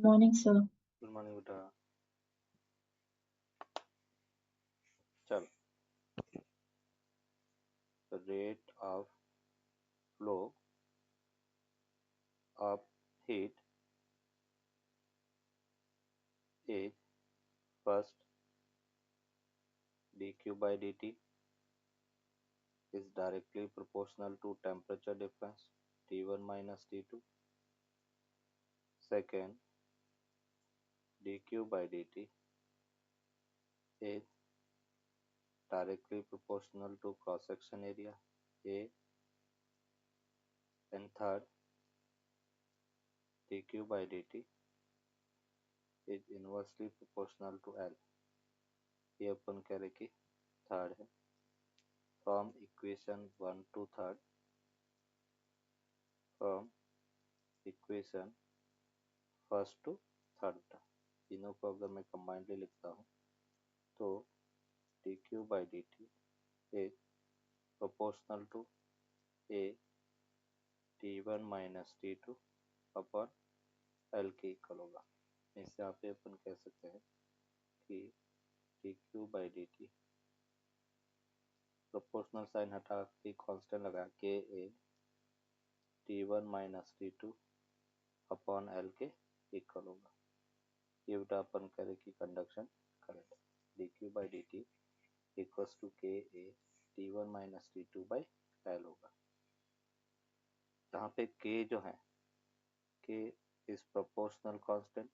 Morning, sir. Good morning बेटा। चल, the rate of flow of heat is first dq by dt is directly proportional to temperature difference T1 minus T2. Second, dq by dt is directly proportional to cross section area A. And third, dq by dt is inversely proportional to L. ये अपन कह रहे कि third है। From equation 1 to third, from equation first to third, तीनों को अगर मैं कंबाइंडली लिखता हूँ तो dq by dt is proportional to A T1 minus T2 upon L के इक्वल होगा। इससे यहाँ पे अपन कह सकते हैं कि dq by dt proportional sign हटा के कांस्टेंट लगा के A T1 minus T2 upon L के इक्वल होगा। ये बेटा अपन करें कि conduction current dq by dt equals to K A T1 minus T2 by L होगा। जहाँ पे k जो है, k is proportional constant,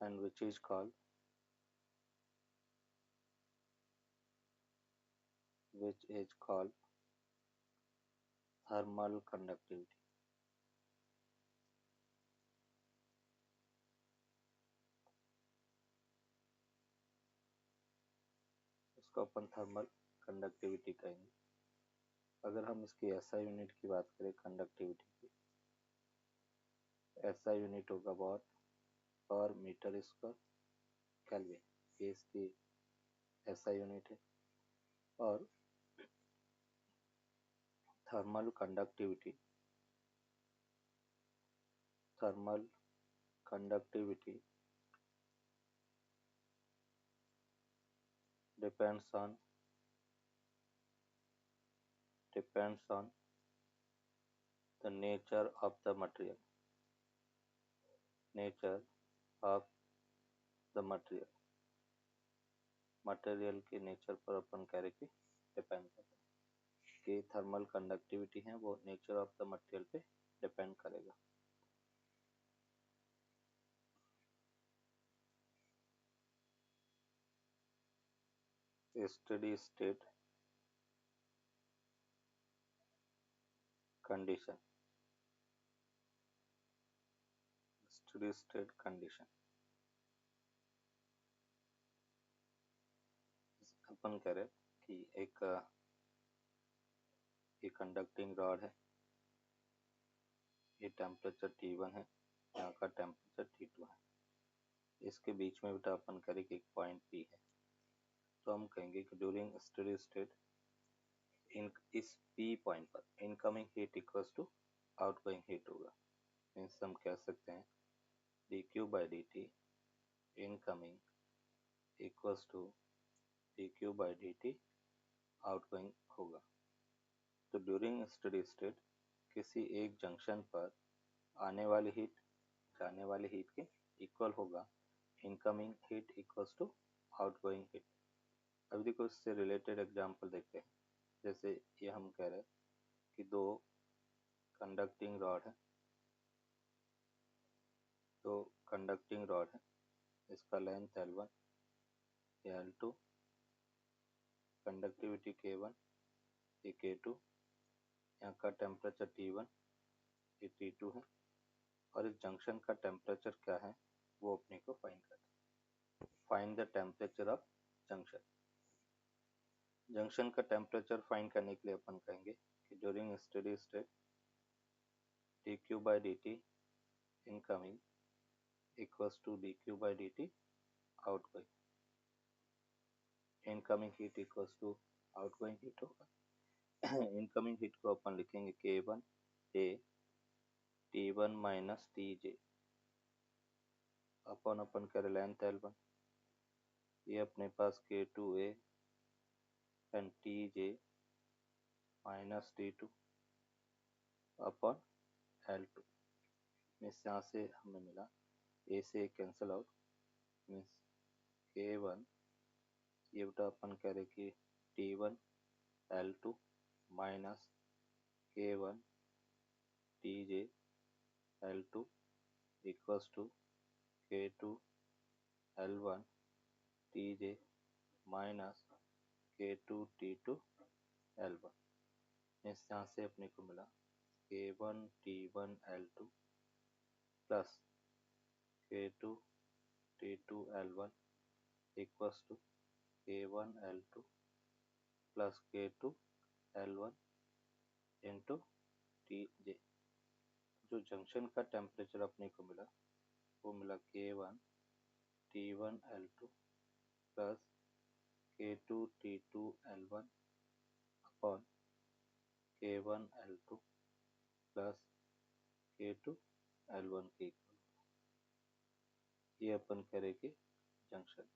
and which is called thermal conductivity। इसको अपन थर्मल कंडक्टिविटी कहेंगे। अगर हम इसकी एसआई यूनिट की बात करें कंडक्टिविटी की, एसआई यूनिट होगा वॉट पर मीटर स्क्वायर केल्विन, ये इसकी एसआई यूनिट है। और thermal conductivity depends on the nature of the material, material के नेचर पर अपन कह रहे कि डिपेंड करता है कि थर्मल कंडक्टिविटी है वो नेचर ऑफ द मटेरियल पे डिपेंड करेगा। स्टेडी स्टेट कंडीशन, अपन कह रहे कि एक कंडक्टिंग रॉड है, ये टेम्परेचर T1 है, यहाँ का टेम्परेचर T2 है। इसके बीच में बेटा अपन करें कि एक पॉइंट P है, तो हम कहेंगे कि ड्यूरिंग स्टेडी स्टेट इस P पॉइंट पर incoming heat equals to outgoing heat होगा। मीन्स हम कह सकते हैं dq by dt incoming equals to dq by dt outgoing होगा। तो ड्यूरिंग स्टेडी स्टेट किसी एक जंक्शन पर आने वाली हीट जाने वाली हीट के इक्वल होगा incoming heat equals to outgoing heat. अभी देखो इससे रिलेटेड एग्जांपल देखते हैं। जैसे ये हम कह रहे हैं कि दो कंडक्टिंग रॉड है, इसका लेंथ L1, ये L2, कंडक्टिविटी K1, ये K2, यहाँ का टेम्परेचर T1, ये T2 है, और इस जंक्शन का टेम्परेचर क्या है वो अपने को फाइंड करना है। Find the temperature of junction. Junction का टेम्परेचर फाइंड करने के लिए अपन कहेंगे कि during steady state dq by dt incoming equals to dq by dt outgoing. Incoming heat equals to outgoing heat होगा। इनकमिंग हीट को अपन लिखेंगे K1 A T1 minus TJ अपन करे लेंथ L1, ये अपने पास K2A and TJ minus T2 upon L2। Means यहाँ से हमें मिला A से कैंसिल आउट, मीन्स K1 ये बेटा अपन कह रहे कि T1 L2 minus K1 TJ L2 equals to K2 L1 TJ minus K2 T2 L1। इस यहाँ से अपने को मिला K1 T1 L2 plus K2 T2 L1 equals to K1 L2 plus K2 L1 into TJ। जो junction का temperature अपने को मिला वो मिला K1 T1 L2 plus K2 T2 L1 upon K1 L2 plus K2 L1 के equal. ये अपन करेंगे junction.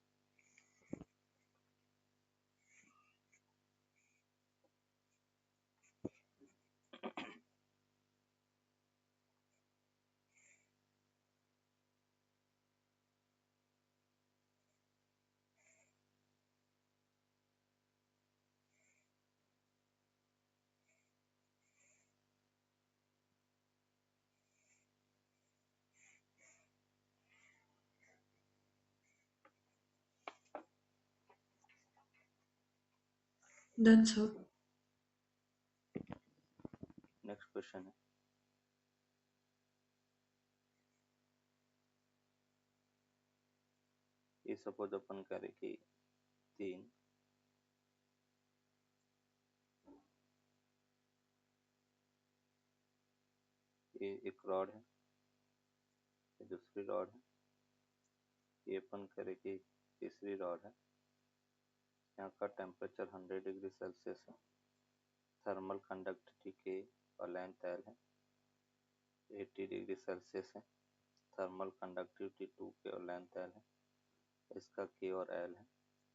That's all. Next question है, ये सपोज अपन करें कि 3 ये एक रॉड है, ये दूसरी रॉड है, ये अपन करें कि तीसरी रॉड है। यहाँ का टेम्परेचर 100 डिग्री सेल्सियस है, थर्मल कंडक्टिविटी K और लेंथ L है, 80 डिग्री सेल्सियस है, थर्मल कंडक्टिविटी 2K और लेंथ L है, इसका K और L है,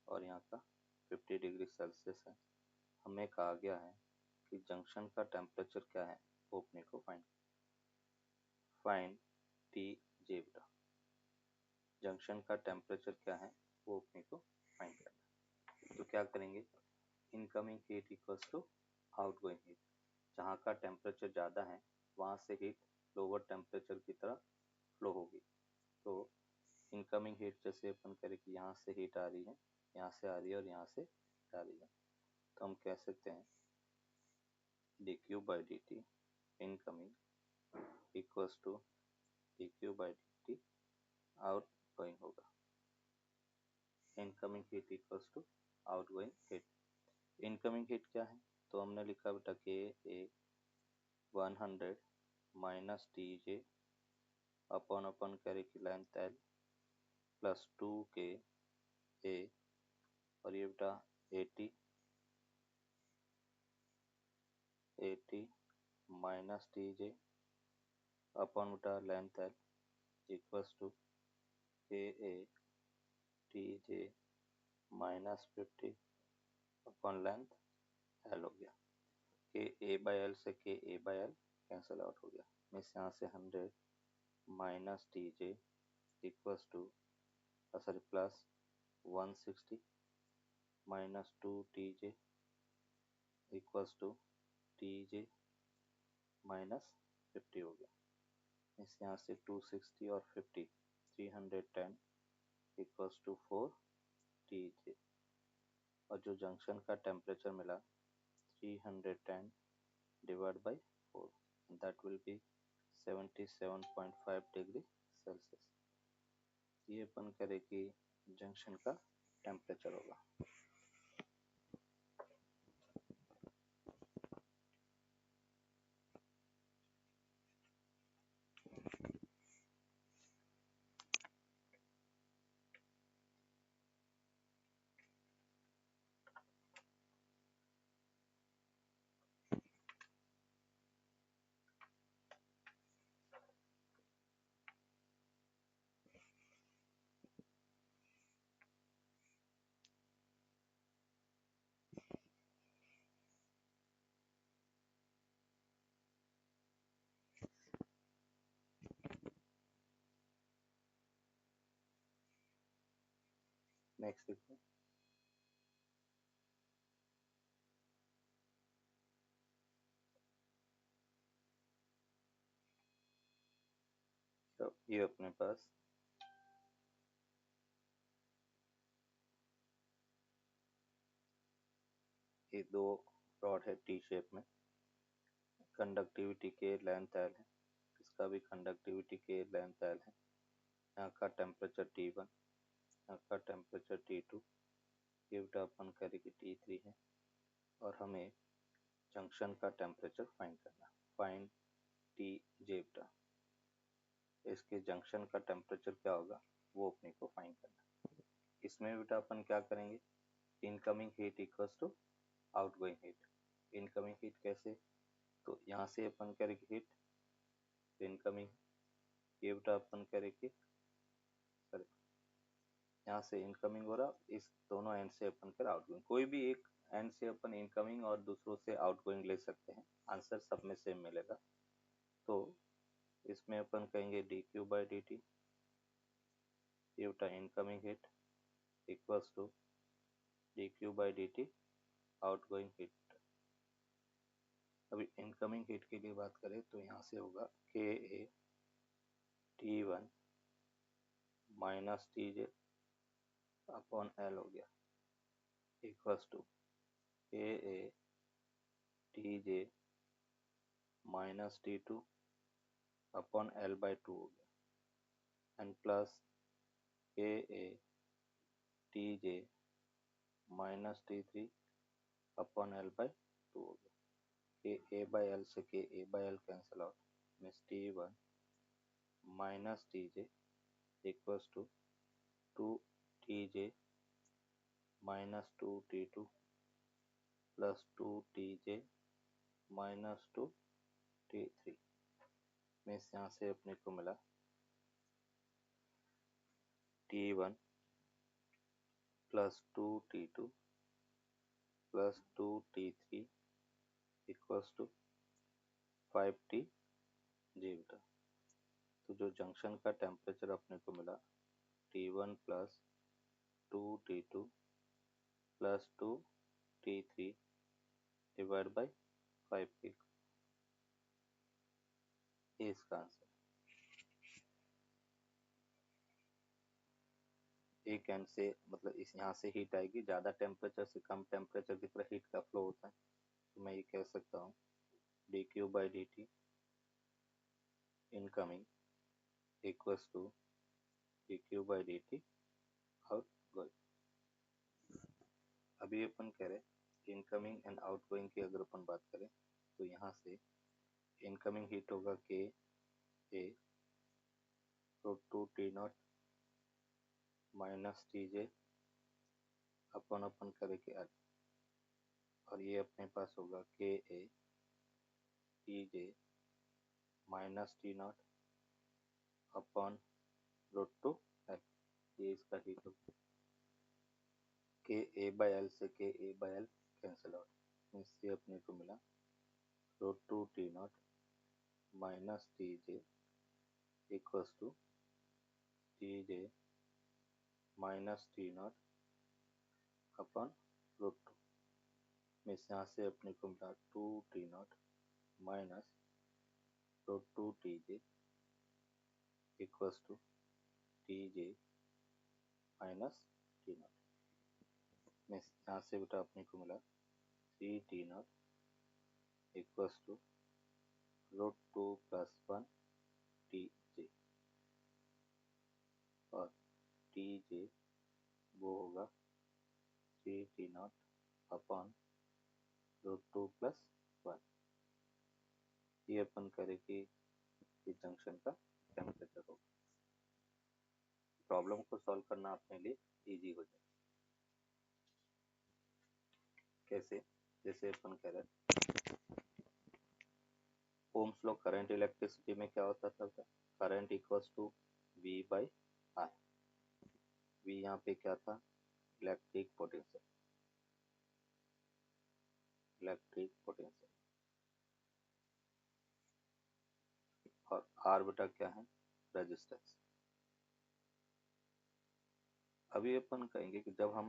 और यहाँ का 50 डिग्री सेल्सियस है। हमें कहा गया है कि जंक्शन का टेम्परेचर क्या है वो अपने को फाइंड TJ बेटा। जंक्शन का टेम्परेचर क्या है वो अपने को फाइंड करना है। तो क्या करेंगे, incoming heat equals to outgoing heat. जहाँ का टेम्परेचर ज़्यादा है वहाँ से हीट लोअर टेम्परेचर की तरह फ्लो होगी। तो इनकमिंग हीट जैसे अपन करें कि यहाँ से हीट आ रही है, यहाँ से आ रही है और यहाँ से आ रही है, तो हम कह सकते हैं dq by dt incoming equals to dq by dt outgoing होगा। Incoming heat equals to outgoing heat. Incoming heat क्या है, तो हमने लिखा बेटा K A 100 माइनस TJ अपन करे कि length L plus 2K A और ये बेटा 80 माइनस TJ अपन बेटा length L equals to KA TJ minus 50 अपन लेंथ L हो गया। KA बाई L से KA by L cancel out हो गया। मीन्स यहाँ से 100 minus TJ equals to sorry plus 160 minus 2TJ equals to TJ minus 50 हो गया। इस यहाँ से 260 और 50 310 इक्वल्स टू 4TJ और जो जंक्शन का टेम्परेचर मिला 310 divide by 4 that will B 77.5 degree Celsius. ये अपन करें कि जंक्शन का टेम्परेचर होगा। नेक्स्ट देखो, तो ये अपने पास ये दो रॉड है टी शेप में, कंडक्टिविटी के लेंथ एल है, इसका भी कंडक्टिविटी के लेंथ एल है, यहाँ का टेम्परेचर T1, यहाँ का टेम्परेचर T2, ये बेटा अपन करेंगे T3 है, और हमें जंक्शन का टेम्परेचर फाइंड करना, फाइंड टी जे बेटा, इसके जंक्शन का टेम्परेचर क्या होगा वो अपने को फाइंड करना। इसमें बेटा अपन क्या करेंगे, incoming heat equals to outgoing heat. Incoming heat कैसे, तो यहाँ से अपन करेंगे हीट इनकमिंग, ये बेटा अपन करेंगे, सॉरी यहाँ से इनकमिंग हो रहा, इस दोनों एंड से अपन कर आउटगोइंग, कोई भी एक एंड से अपन इनकमिंग और दूसरों से आउटगोइंग ले सकते हैं, आंसर सब में सेम मिलेगा। तो इसमें अपन कहेंगे D Q by D T, ये बेटा incoming heat equals to D Q by D T outgoing heat. अभी इनकमिंग हीट के लिए बात करें तो यहाँ से होगा K A T1 minus T J upon L हो गया, equals to K A T J minus T2 upon L by two हो गया, and plus K A T J minus T3 upon L by two हो गया, K A by L से K A by L cancel out, means T1 minus T J equals to 2TJ minus 2T2 plus 2TJ minus 2T3, means यहाँ से अपने को मिला T1 plus 2T2 plus 2T3 equals to 5TJ बेटा। तो जो junction का टेम्परेचर अपने को मिला T1 plus 2T2 plus 2T3 divide by 5, ये इसका आंसर। एक एंड से मतलब इस यहाँ से हीट आएगी, ज़्यादा टेम्परेचर से कम टेम्परेचर की तरफ हीट का फ्लो होता है, तो मैं ये कह सकता हूँ D Q by D T incoming equals to D Q by D T outgoing. अभी अपन कह रहे इनकमिंग एंड आउट गोइंग की अगर अपन बात करें तो यहाँ से इनकमिंग हीट होगा K A root 2T0 minus T J अपन करेंगे एल, और ये अपने पास होगा K A T J minus T0 upon root 2 L, ये इसका हीट होगा, के ए बाई एल से K A by L cancel out, इससे अपने को मिला root 2T0 minus T J equals to T J minus T0 upon root 2, means यहाँ से अपने को मिला 2T0 minus root 2TJ equals to TJ minus T0, means यहाँ से बेटा अपने को मिला 3T0 equals to root 2 plus 1TJ, और TJ वो होगा 3T0 अपॉन रूट 2 प्लस 1, ये अपन करेंगे इस जंक्शन का टेम्परेचर होगा। प्रॉब्लम को सॉल्व करना अपने लिए इजी हो जाए। कैसे, जैसे अपन कह रहे हैं ओम्स लॉ करंट इलेक्ट्रिसिटी में क्या होता था, current equals to V by I, V यहाँ पे क्या था, इलेक्ट्रिक पोटेंशियल, इलेक्ट्रिक पोटेंशियल, और R बेटा क्या है, रेजिस्टेंस। अभी अपन कहेंगे कि जब हम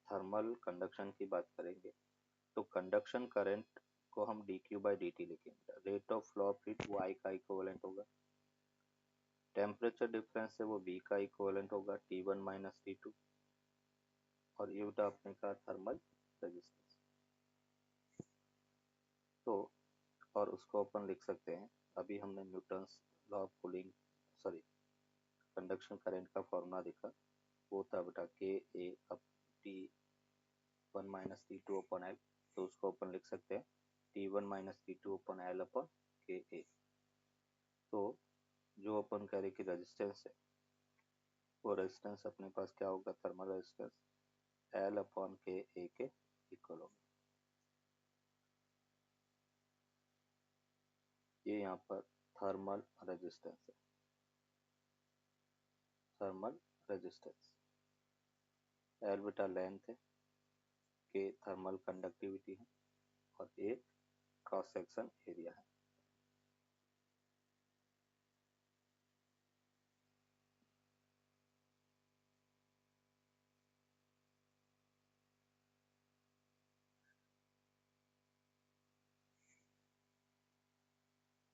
थर्मल कंडक्शन की बात करेंगे तो कंडक्शन करंट को हम dq बाई dt लिखेंगे। Rate of flow of heat वो I का इक्विवेलेंट होगा। टेम्परेचर डिफरेंस है वो V का इक्विवेलेंट होगा T1 माइनस T2। और ये बेटा अपने का थर्मल रेजिस्टेंस। तो और उसको अपन लिख सकते हैं, अभी हमने Newton's law of cooling sorry conduction current का फॉर्मूला देखा, वो था बेटा K A up T1 minus T2 upon L. तो उसको अपन लिख सकते हैं T1 minus T2 upon L upon के ए। तो जो अपन कह रहे कि रेजिस्टेंस है वो रेजिस्टेंस अपने पास क्या होगा, थर्मल रेजिस्टेंस एल अपॉन के ए के इक्वल होगा। ये यहाँ पर थर्मल रेजिस्टेंस है, थर्मल रेजिस्टेंस। एल बेटा लेंथ है, के थर्मल कंडक्टिविटी है और ए क्रॉस सेक्शन एरिया है।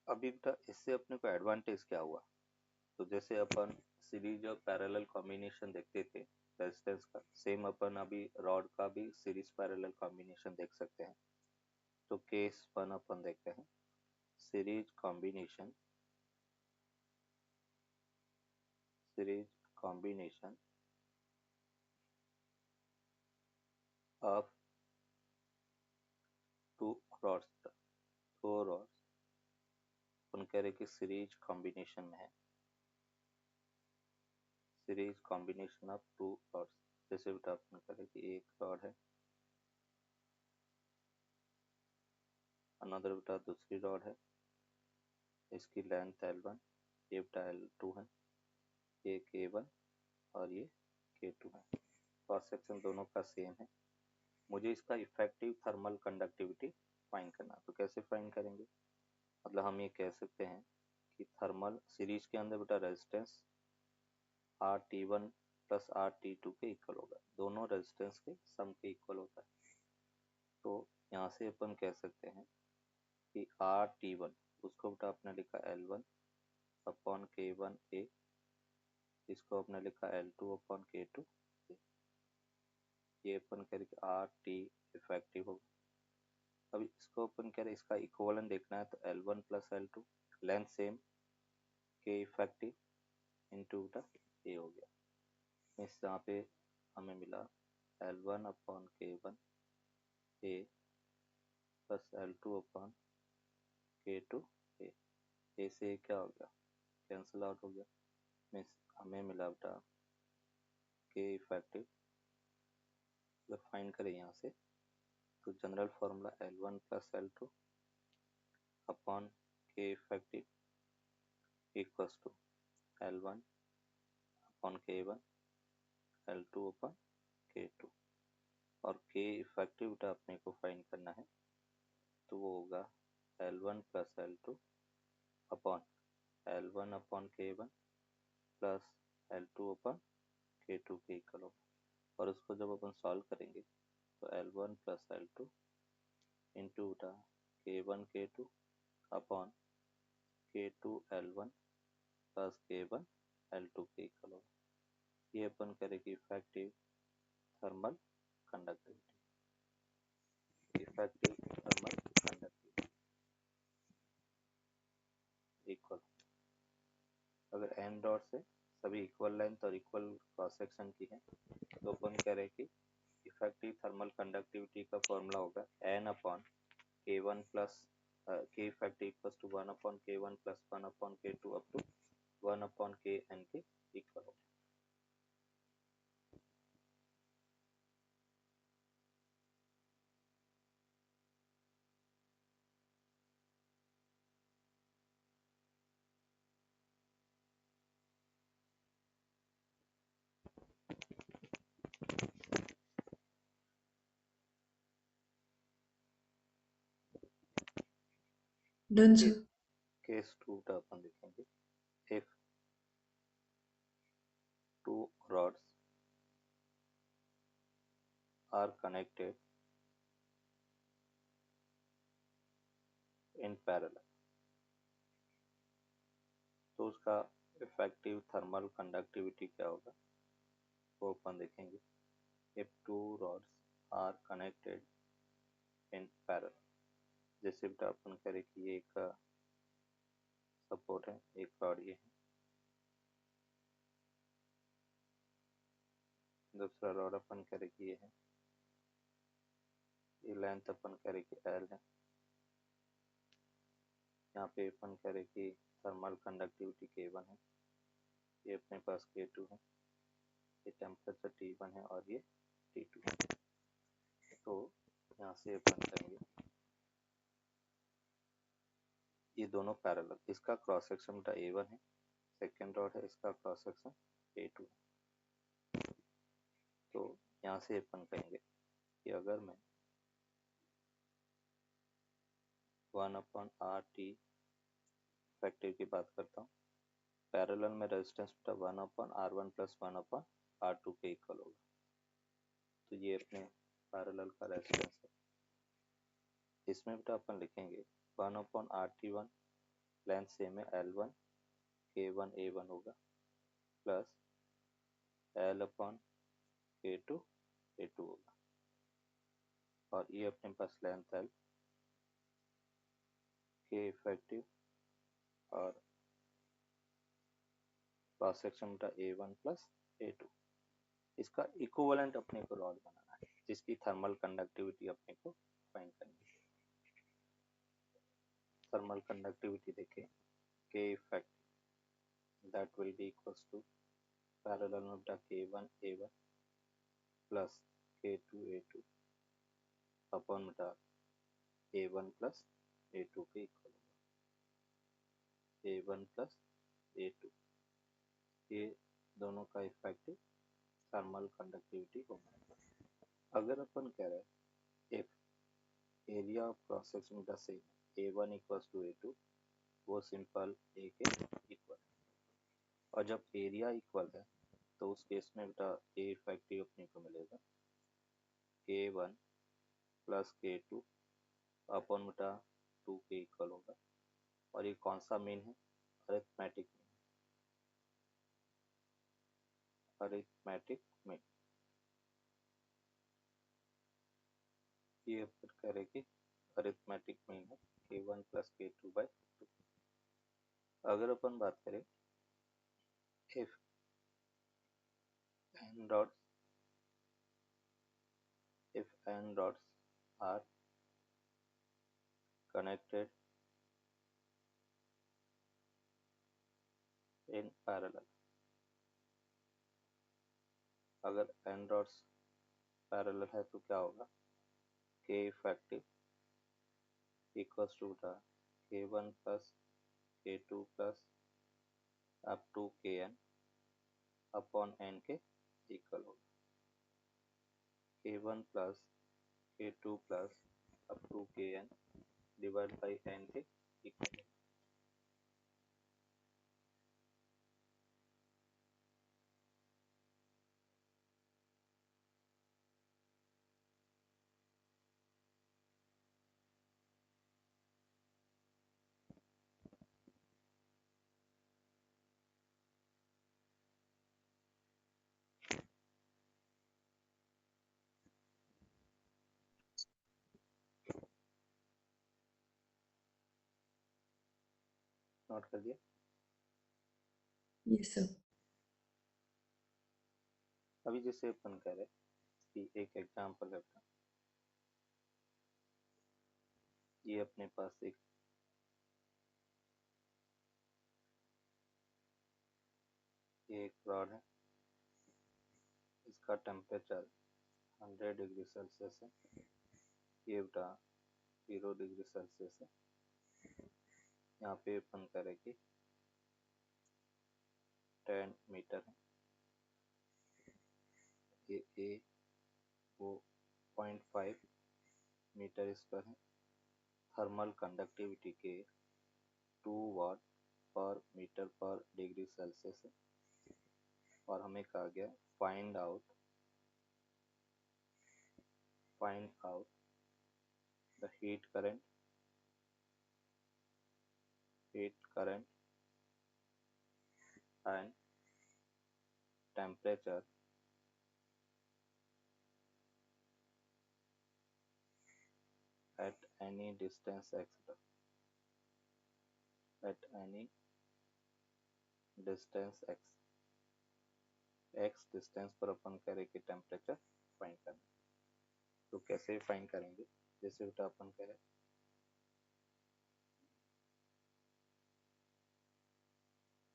अभी बेटा इससे अपने को एडवांटेज क्या हुआ, तो जैसे अपन सीरीज और पैरेलल कॉम्बिनेशन देखते थे रेजिस्टेंस का, सेम अपन अभी रॉड का भी सीरीज पैरेलल कॉम्बिनेशन देख सकते हैं। तो केस 1 अपन देखते हैं, series combination of two rods, दो रॉड्स अपन कह रहे कि सीरीज कॉम्बिनेशन में है, series combination of two rods. जैसे बेटा अपन कह रहे कि एक रॉड है, अनदर बेटा दूसरी रॉड है, इसकी लेंथ L1, ये बेटा L2 है, ये K1 और ये K2 है। क्रॉस सेक्शन दोनों का सेम है। मुझे इसका इफेक्टिव थर्मल कंडक्टिविटी फाइंड करना, तो कैसे फाइंड करेंगे, मतलब हम ये कह सकते हैं कि थर्मल सीरीज के अंदर बेटा रेजिस्टेंस RT1 प्लस RT2 के इक्वल होगा, दोनों रेजिस्टेंस के सम के इक्वल होता है। तो यहाँ से अपन कह सकते हैं कि RT1 उसको बेटा आपने लिखा L1 अपॉन K1A, इसको आपने लिखा L2 अपॉन K2, ये अपन कह रहे कि RT इफेक्टिव होगा। अब इसको अपन कह रहे इसका इक्विवेलेंट देखना है, तो L1 plus L2 length same, K effective into बेटा A हो गया। इस यहाँ पे हमें मिला L1 upon K1 A plus L2 upon K2 A। A से क्या हो गया, कैंसिल आउट हो गया। मीन्स हमें मिला बेटा K इफेक्टिव। अगर फाइंड करें यहाँ से तो general formula L1 plus L2 upon K effective equals to L1 upon K1 L2 upon K2। और K इफेक्टिव बेटा अपने को फाइंड करना है, तो वो होगा L1 plus L2 upon L1 upon K1 plus L2 upon K2 के इक्वल होगा। और उसको जब अपन सॉल्व करेंगे तो L1 प्लस L2 इंटू बेटा K1 K2 upon K2 L1 plus K1 L2 के इक्वल होगा। ये अपन करेंगे effective thermal conductivity, effective thermal conductivity equal. अगर एन डॉट से सभी इक्वल लेंथ और इक्वल क्रॉस सेक्शन की है तो अपन कह रहे कि इफेक्टिव थर्मल कंडक्टिविटी का फॉर्मूला होगा N upon K1 plus K effective equals to 1 upon K1 plus 1 upon K2 to टू 1 अपॉन Kn के इक्वल होगा। Done sir. केस 2 का अपन देखेंगे, if two rods are connected in parallel, तो उसका इफेक्टिव थर्मल कंडक्टिविटी क्या होगा वो अपन देखेंगे। if two rods are connected in parallel, जैसे बेटा अपन करें कि ये एक सपोर्ट है, एक रॉड ये है, दूसरा रॉड अपन करें कि ये है, ये लेंथ अपन करें कि L है, यहाँ पे अपन करें कि थर्मल कंडक्टिविटी K1 है, ये अपने पास K2 है, ये टेम्परेचर T1 है और ये T2 है। तो यहाँ से अपन करेंगे ये दोनों पैरेलल, इसका क्रॉस सेक्शन बेटा A1 है, सेकेंड रॉड है, इसका क्रॉस सेक्शन A2 है। तो यहाँ से अपन कहेंगे कि अगर मैं 1/RT इफेक्टिव की बात करता हूँ, पैरेलल में रेजिस्टेंस बेटा 1/R1 प्लस 1/R2 के इक्वल होगा। तो ये अपने पैरेलल का रेजिस्टेंस है। इसमें बेटा अपन लिखेंगे 1/RT1 लेंथ सेम है L1 K1 A1 होगा प्लस L/K2 A2 होगा, और ये अपने पास लेंथ L K इफेक्टिव और क्रॉस सेक्शन बेटा A1 प्लस A2। इसका इक्विवेलेंट अपने को रॉड बनाना है जिसकी थर्मल कंडक्टिविटी अपने को फाइंड करनी है। थर्मल कंडक्टिविटी देखें K effective that will be equals to parallel में बेटा K1 A1 plus K2 A2 upon बेटा A1 प्लस A2 के इक्वल होगा, A1 प्लस A2, ये दोनों का इफेक्टिव थर्मल कंडक्टिविटी होगा। अगर अपन कह रहे हैं if area of cross section का same A1 equals to A2, वो सिंपल A के इक्वल है, और जब एरिया इक्वल है तो उस केस में बेटा A इफेक्टिव अपने को मिलेगा K1 प्लस K2 अपॉन बेटा 2 के इक्वल होगा, और ये कौन सा मीन है, अरिथमेटिक मीन, अरिथमेटिक मीन। ये अपन करें कि अरिथमेटिक मीन है K1 प्लस K2 बाई 2। अगर अपन बात करें if n rods are connected in parallel, अगर n rods पैरेलल है तो क्या होगा, K effective equals to K1 plus K2 plus up to Kn upon n के इक्वल होगा, K1 plus K2 plus up to Kn divide by n के equal होगा। Note कर दिया? Yes sir. अभी जैसे अपन कह रहे कि एक एग्जांपल है, ये अपने पास एक रॉड है, इसका टेम्परेचर 100 डिग्री सेल्सियस है, ये बेटा 0 डिग्री सेल्सियस है। यहाँ पे अपन करें कि 10 मीटर है, ये ए वो 0.5 मीटर स्क्वायर है, थर्मल कंडक्टिविटी के 2 वाट पर मीटर पर डिग्री सेल्सियस है, और हमें कहा गया find out find out the heat current and temperature at any distance x, at any distance x distance पर अपन कह रहे कि टेम्परेचर फाइंड करना। तो कैसे फाइंड करेंगे, जैसे बेटा अपन कह रहे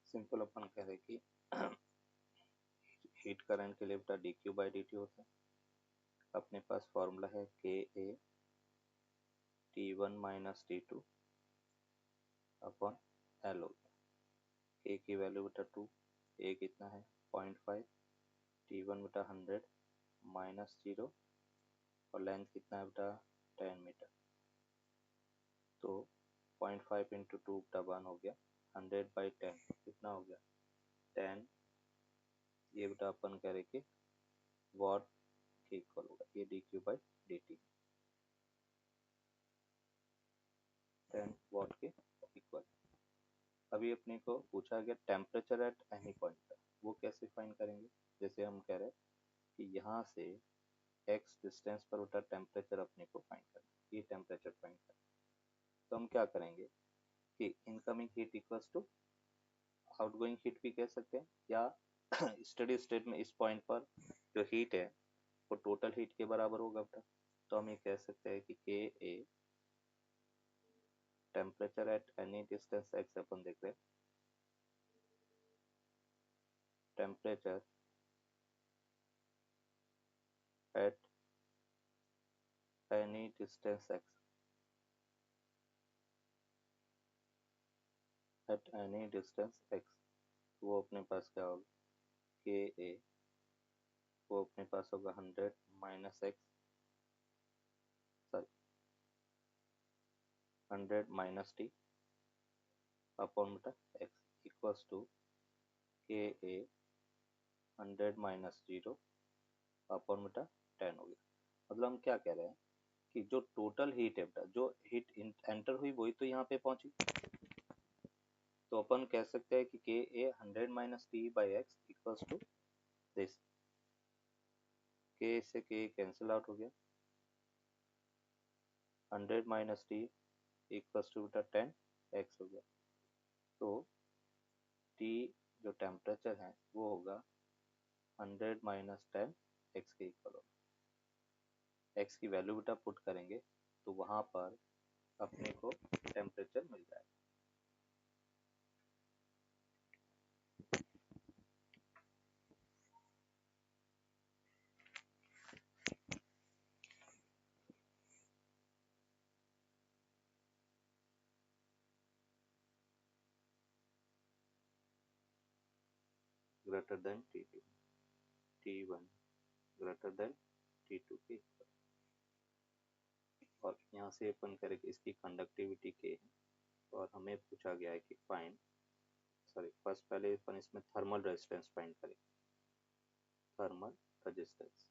सिंपल अपन कह रहे कि हीट करंट के लिए बेटा dq/dt होता है। अपने पास फॉर्मूला है KA T1 - T2 upon L हो गया। K की वैल्यू बेटा 2, A कितना है 0.5, T1 बेटा 100 माइनस 0 और लेंथ कितना है बेटा 10 मीटर। तो 0.5 इंटू 2 बेटा 1 हो गया, 100/10 कितना हो गया 10। ये बेटा अपन कह रहे कि वॉट के इक्वल होगा, ये dq/dt 10 वॉट के इक्वल। अभी अपने को पूछा गया टेम्परेचर एट एनी पॉइंट, वो कैसे फाइंड करेंगे। जैसे हम कह रहे हैं कि यहाँ से x डिस्टेंस पर बेटा टेम्परेचर अपने को फाइंड करना, ये टेम्परेचर फाइंड करना। तो हम क्या करेंगे कि incoming heat equals to outgoing heat भी कह सकते हैं, या स्टडी स्टेट में इस पॉइंट पर जो हीट है वो टोटल हीट के बराबर होगा बेटा। तो हम ये कह सकते हैं कि KA temperature at any distance x अपन देख रहे हैं, temperature at any distance x at any distance x, वो अपने पास क्या होगा KA वो अपने पास होगा 100 minus x, sorry 100 minus t upon बेटा x equals to KA 100 minus 0 upon बेटा 10 हो गया। मतलब हम क्या कह रहे हैं कि जो टोटल हीट है बेटा, जो हीट एंटर हुई वही तो यहाँ पे पहुंची। तो अपन कह सकते हैं कि KA 100 minus t/x equals to this, K से K कैंसिल आउट हो गया, 100 माइनस t इक्वल्स टू बेटा 10x हो गया। तो T जो टेम्परेचर है वो होगा 100 माइनस 10x के इक्वल होगा। x की वैल्यू बेटा पुट करेंगे तो वहां पर अपने को टेम्परेचर मिल जाएगा। Greater than T2, T1 greater than T2 के इक्वल। और यहाँ से अपन करेंगे इसकी कंडक्टिविटी के है, और हमें पूछा गया है कि फाइंड, सॉरी फर्स्ट पहले अपन इसमें थर्मल रेजिस्टेंस फाइंड करें, थर्मल रेजिस्टेंस,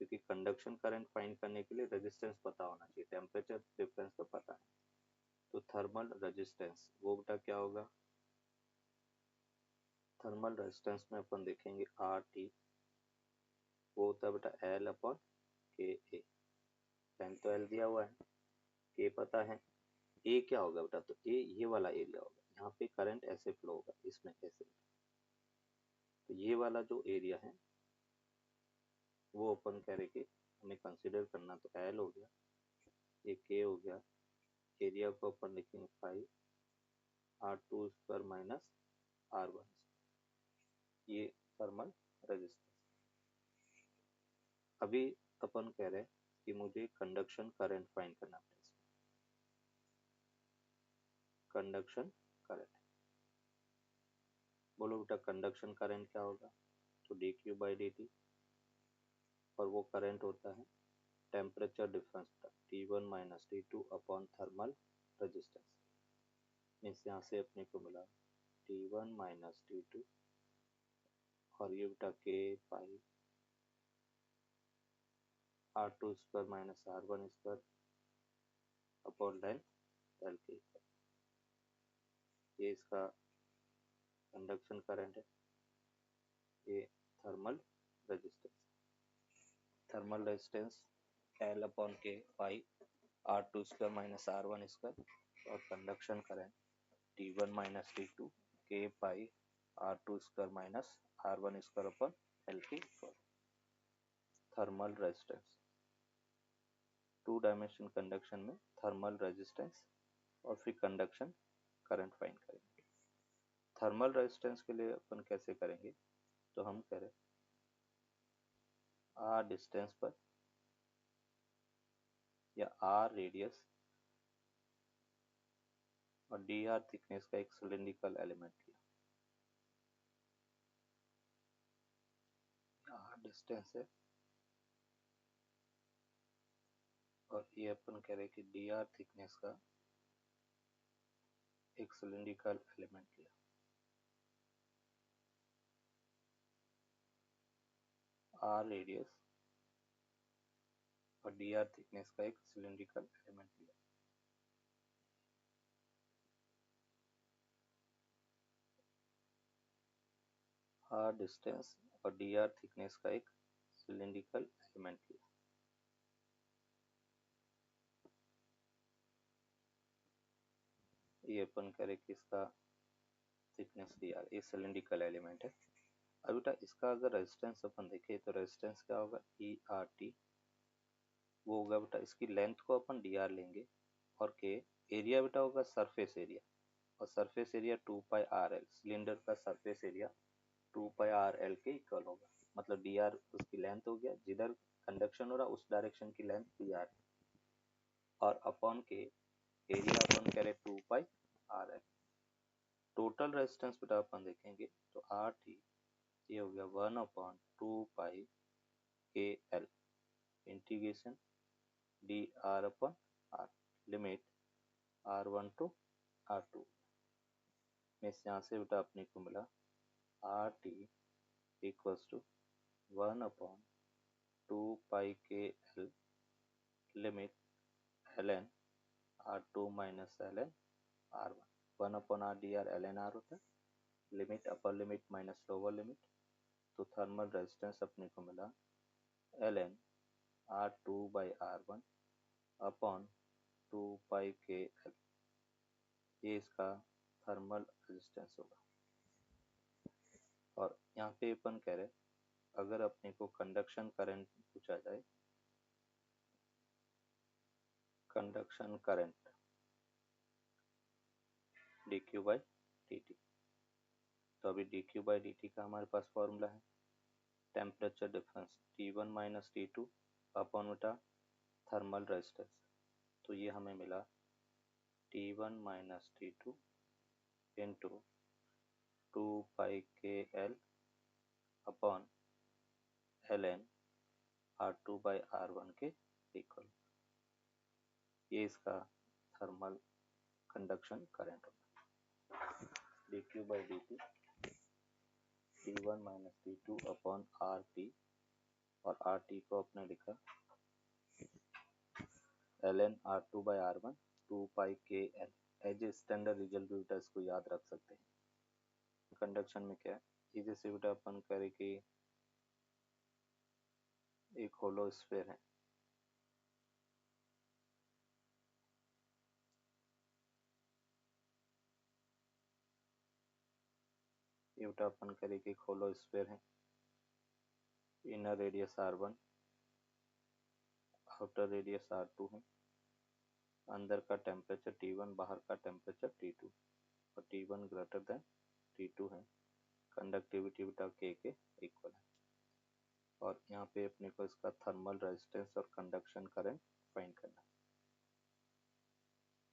क्योंकि कंडक्शन करंट फाइंड करने के लिए रेजिस्टेंस पता होना चाहिए, टेम्परेचर डिफरेंस तो पता है। तो थर्मल रेजिस्टेंस वो बेटा क्या होगा, थर्मल रेजिस्टेंस में अपन देखेंगे RT वो होता है बेटा L अपॉन KA। पेन तो L दिया हुआ है, K पता है, A क्या होगा बेटा, तो A ये वाला एरिया होगा, यहाँ पे करंट ऐसे फ्लो होगा, इसमें ऐसे। तो ये वाला जो एरिया है वो अपन कह रहे कि हमें कंसीडर करना, तो L हो गया, ये K हो गया, एरिया को अपन लिखेंगे 5R2² माइनस R1, ये थर्मल रेजिस्टेंस। अभी अपन कह रहे हैं कि मुझे कंडक्शन करंट फाइंड करना है, कंडक्शन करंट। बोलो बेटा कंडक्शन करंट क्या होगा, तो dq/dt, और वो करंट होता है temperature difference T1 minus T2 upon thermal resistance. Means यहाँ से अपने को मिला T1 माइनस T2 और ये बेटा K पाई R2 square minus R1 square upon length L के। ये इसका कंडक्शन करंट है, ये thermal resistance L upon K pi R2 square minus R1 square और conduction current T1 minus T2 K pi R2 square minus R1 square upon L के। Thermal resistance, two dimension conduction में thermal resistance और फिर conduction current find करेंगे। Thermal resistance के लिए अपन कैसे करेंगे, तो हम करें R डिस्टेंस पर या R रेडियस और dr थिकनेस का एक सिलिंड्रिकल एलिमेंट लिया। R डिस्टेंस है और ये अपन कह रहे कि dr थिकनेस का एक सिलिंड्रिकल एलिमेंट लिया। R रेडियस और dr थिकनेस का एक सिलिंड्रिकल एलिमेंट लिया। R डिस्टेंस और dr थिकनेस का एक सिलिंड्रिकल एलिमेंट लिया। ये अपन करें कि इसका थिकनेस dr, ये सिलिंड्रिकल एलिमेंट है। अब बेटा इसका अगर रेजिस्टेंस अपन देखें तो रेजिस्टेंस क्या होगा, ERT, वो होगा बेटा इसकी लेंथ को अपन dr लेंगे और के एरिया बेटा होगा सरफेस एरिया, और सरफेस एरिया 2πRL, सिलेंडर का सरफेस एरिया 2πRL के इक्वल होगा। मतलब dr उसकी लेंथ हो गया, जिधर कंडक्शन हो रहा उस डायरेक्शन की लेंथ dr, और अपॉन के एरिया अपन करें 2πRL। टोटल रेजिस्टेंस बेटा अपन देखेंगे तो RT ये हो गया 1/2πKL integration dr upon R, limit R1 to R2 में से यहाँ से बेटा अपने को मिला RT equals to 1/2πKL limit ln R2 minus ln R1, 1/r dr ln R होता है, limit upper limit minus lower limit, तो थर्मल रेजिस्टेंस अपने को मिला ln R2/R1 अपॉन 2πKL, ये इसका थर्मल रेजिस्टेंस होगा। और यहाँ पे अपन कह रहे अगर अपने को कंडक्शन करंट पूछा जाए, कंडक्शन करंट dq/dt, तो अभी dq/dt का हमारे पास फॉर्मूला है temperature difference T1 minus T2 upon बेटा थर्मल रेजिस्टेंस, तो ये हमें मिला T1 minus T2 into 2πKL upon ln R2/R1 के इक्वल, ये इसका थर्मल कंडक्शन करंट होगा। dq/dt T1 minus T2 upon RT, और RT को अपने लिखा ln R2/R1 2πKL, as a standard result भी बेटा इसको याद रख सकते हैं। कंडक्शन में क्या है, ये जैसे बेटा अपन करें कि एक होलो स्फीयर है, ये बेटा अपन करें कि एक होलो स्फीयर है, inner radius R1, outer radius R2 है, अंदर का टेम्परेचर T1, बाहर का टेम्परेचर T2, और T1 ग्रेटर देन T2 है, कंडक्टिविटी बेटा K के इक्वल है। और यहाँ पे अपने को इसका थर्मल रेजिस्टेंस और कंडक्शन करंट फाइंड करना है।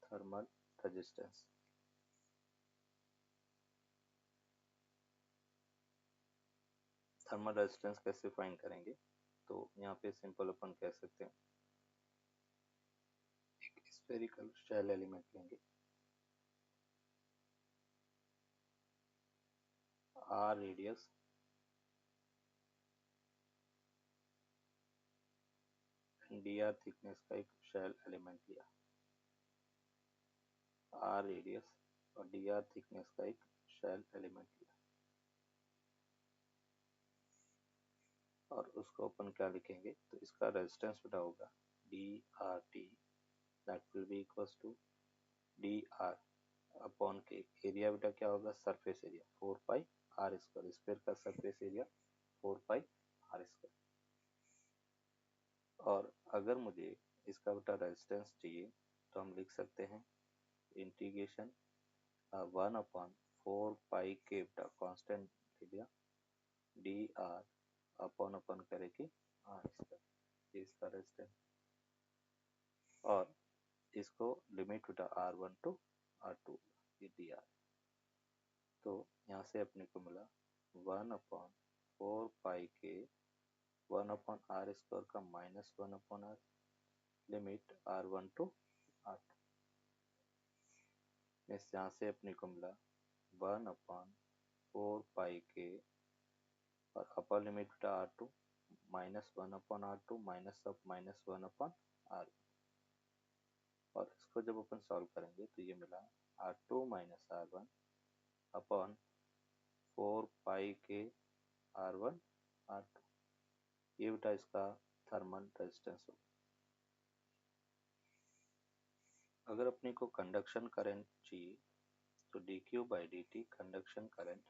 थर्मल रेजिस्टेंस, थर्मल रेजिस्टेंस कैसे फाइंड करेंगे, तो यहाँ पे सिंपल अपन कह सकते हैं एक स्फेरिकल शेल एलिमेंट लेंगे, R रेडियस dr थिकनेस का एक शेल एलिमेंट लिया, r रेडियस और dr थिकनेस का एक शेल एलिमेंट लिया, और उसको अपन क्या लिखेंगे, तो इसका रेजिस्टेंस बेटा होगा drt, that will be equals to dr upon K, area बेटा क्या होगा, surface area 4 pi R square, sphere का surface area 4 pi R square. और अगर मुझे इसका बेटा रेजिस्टेंस चाहिए तो हम लिख सकते हैं इंटीग्रेशन 1 अपॉन 4 पाई के बेटा constant area D R upon अपन करेंगे आर स्क्वायर, इसका रेजिस्टेंस। और इसको लिमिट बेटा R1 to R2 D R, तो यहाँ से अपने को मिला 1 अपॉन 4 पाई के 1 अपॉन आर स्क्वायर का minus 1 upon R, limit R1 to R2। इस यहाँ से अपने को मिला 1 अपॉन 4 पाई के और अपर लिमिट बेटा R2 minus 1 upon R2 minus of minus 1 upon R, और इसको जब अपन सॉल्व करेंगे तो ये मिला R2 minus R1 upon 4 pi के R1 R2, ये बेटा इसका थर्मल रेजिस्टेंस होगा। अगर अपने को कंडक्शन करंट चाहिए तो dq by dt conduction current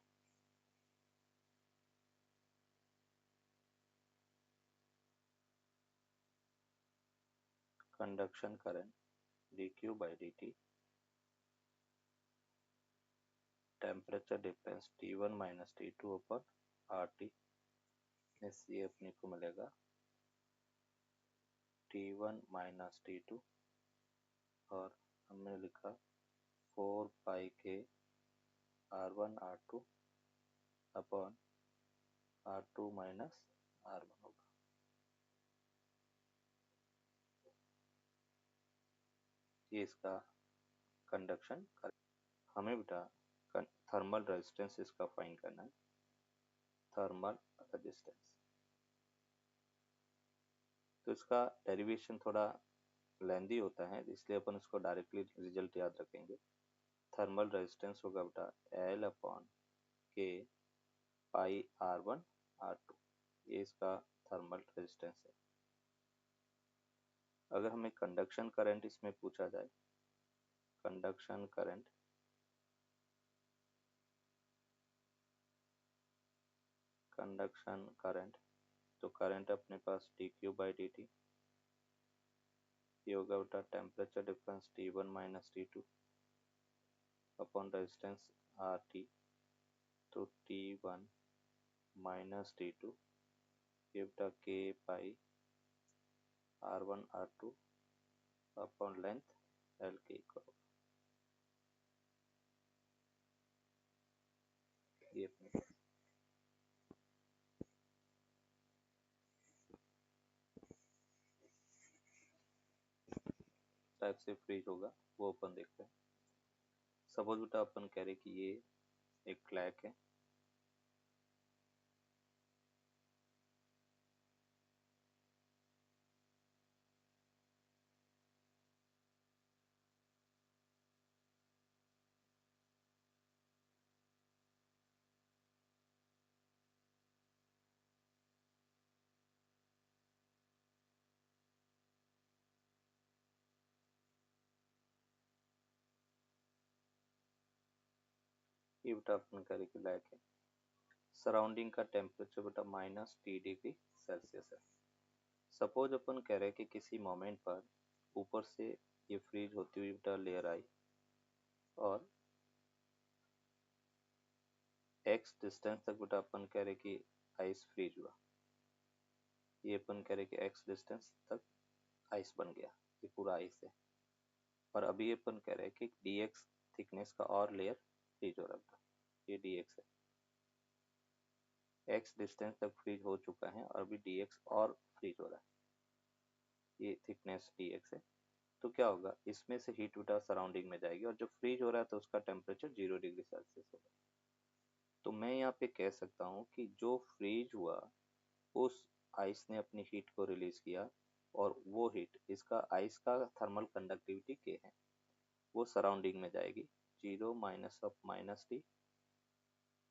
dq by dt temperature difference T1 minus T2 upon RT, ये अपने को मिलेगा T1 माइनस T2 और हमने लिखा 4 पाई के R1 R2 upon R2 minus R1 होगा। ये इसका कंडक्शन करंट। हमें बेटा थर्मल रेजिस्टेंस इसका फाइंड करना है, थर्मल रेजिस्टेंस। तो इसका डेरिवेशन थोड़ा लेंदी होता है, इसलिए अपन इसको डायरेक्टली रिजल्ट याद रखेंगे। थर्मल रेजिस्टेंस होगा बेटा L अपॉन के पाई R1 R2, ये इसका थर्मल रेजिस्टेंस है। अगर हमें कंडक्शन करंट इसमें पूछा जाए, कंडक्शन करंट तो करंट अपने पास dq बाई dt, ये होगा बेटा temperature difference T1 minus T2 upon resistance RT, तो T1 माइनस T2 ये बेटा k पाई R1 R2 upon length L के इक्वल होगा। ये अपने पास टाइप से फ्रीज होगा, वो अपन देखते हैं। सपोज बेटा अपन कह रहे कि ये एक क्लैक है, ये बेटा अपन कह रहे कि क्लैक है, सराउंडिंग का टेम्परेचर बेटा माइनस T डिग्री सेल्सियस है। सपोज अपन कह रहे कि किसी मोमेंट पर ऊपर से ये फ्रीज होती हुई बेटा लेयर आई और x डिस्टेंस तक बेटा अपन कह रहे कि आइस फ्रीज हुआ, ये अपन कह रहे कि x डिस्टेंस तक आइस बन गया, ये पूरा आइस है। और अभी अपन कह रहे कि dx थिकनेस का और लेयर फ्रीज हो रहा था, ये dx है, x डिस्टेंस तक फ्रीज हो चुका है और अभी dx और फ्रीज हो रहा है, ये थिकनेस dx है। तो क्या होगा, इसमें से हीट बेटा सराउंडिंग में जाएगी और जो फ्रीज हो रहा है तो उसका टेम्परेचर 0 डिग्री सेल्सियस होगा। तो मैं यहाँ पे कह सकता हूँ कि जो फ्रीज हुआ उस आइस ने अपनी हीट को रिलीज किया और वो हीट, इसका आइस का थर्मल कंडक्टिविटी के है, वो सराउंडिंग में जाएगी। 0 minus of minus T